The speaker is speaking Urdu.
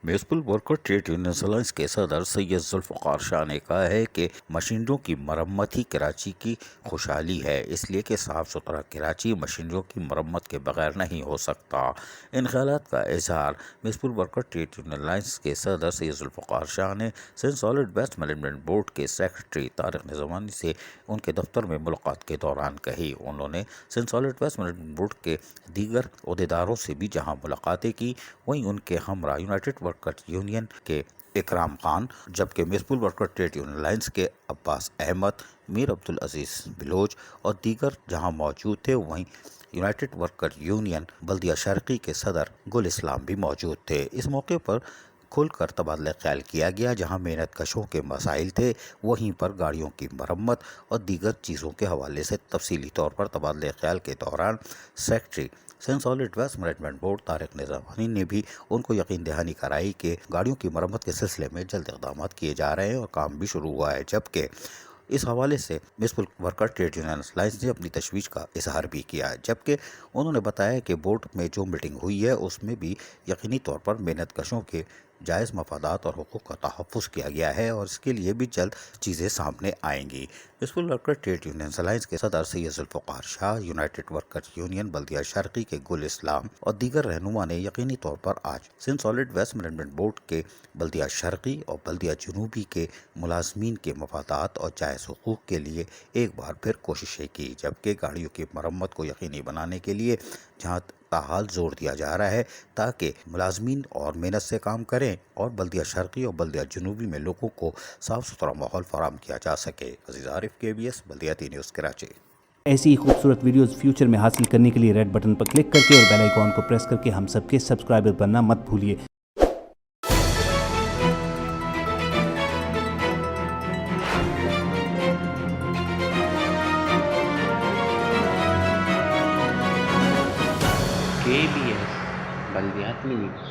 Municipal worker trade union alliance کے صدر سید ذوالفقار شاہ نے کہا ہے کہ مشینریوں کی مرمت ہی کراچی کی خوشحالی ہے، اس لیے کہ صاف ستھرا کراچی مشینریوں کی مرمت کے بغیر نہیں ہو سکتا۔ ان خیالات کا اظہار municipal worker trade union alliance کے صدر سید ذوالفقار شاہ نے Sindh solid waste management board کے سیکرٹری طارق نظامانی سے ان کے دفتر میں ملاقات کے دوران کہی۔ انہوں نے Sindh solid waste management board کے دیگر عہدیداروں سے بھی جہاں ملاقاتیں کی، وہیں ان کے ہمراہ یونائیٹڈ ورکر یونین کے اکرام خان، جبکہ municipal worker trade union alliance کے عباس احمد، میر عبدالعزیز بلوچ اور دیگر جہاں موجود تھے، وہیں United worker union Baldia Sharqi کے صدر گل اسلام بھی موجود تھے۔ اس موقع پر کھل کر تبادلہ خیال کیا گیا۔ جہاں محنت کشوں کے مسائل تھے، وہیں پر گاڑیوں کی مرمت اور دیگر چیزوں کے حوالے سے تفصیلی طور پر تبادلہ خیال کے دوران secretary Sindh solid waste management board Tariq Nizamani نے بھی ان کو یقین دہانی کرائی کہ گاڑیوں کی مرمت کے سلسلے میں جلد اقدامات کیے جا رہے ہیں اور کام بھی شروع ہوا ہے، جبکہ اس حوالے سے municipal worker trade union alliance نے اپنی تشویش کا اظہار بھی کیا، جبکہ انہوں نے بتایا کہ بورڈ میں جو میٹنگ ہوئی ہے اس میں بھی یقینی طور پر محنت کشوں کے جائز مفادات اور حقوق کا تحفظ کیا گیا ہے اور اس کے لیے بھی جلد چیزیں سامنے آئیں گی۔ Municipal worker trade union alliance کے صدر Syed Zulfiqar Shah, united worker union Baldia Sharqi کے گل اسلام اور دیگر رہنما نے یقینی طور پر آج Sindh solid waste management board کے بلدیہ شرقی اور بلدیہ جنوبی کے ملازمین کے مفادات اور جائز حقوق کے لیے ایک بار پھر کوششیں کی، جبکہ گاڑیوں کی مرمت کو یقینی بنانے کے لیے جہاں تاحال زور دیا جا رہا ہے تاکہ ملازمین اور محنت سے کام کریں اور بلدیہ شرقی اور بلدیہ جنوبی میں لوگوں کو صاف ستھرا ماحول فراہم کیا جا سکے۔ عزیز عارف، KBS بلدیاتی نیوز کراچی۔ ایسی ہی خوبصورت ویڈیوز فیوچر میں حاصل کرنے کے لیے ریڈ بٹن پر کلک کر کے اور بیل آئیکن کو پریس کر کے ہم سب کے سبسکرائبر بننا مت بھولیے۔ KBS بلدیاتی نیوز۔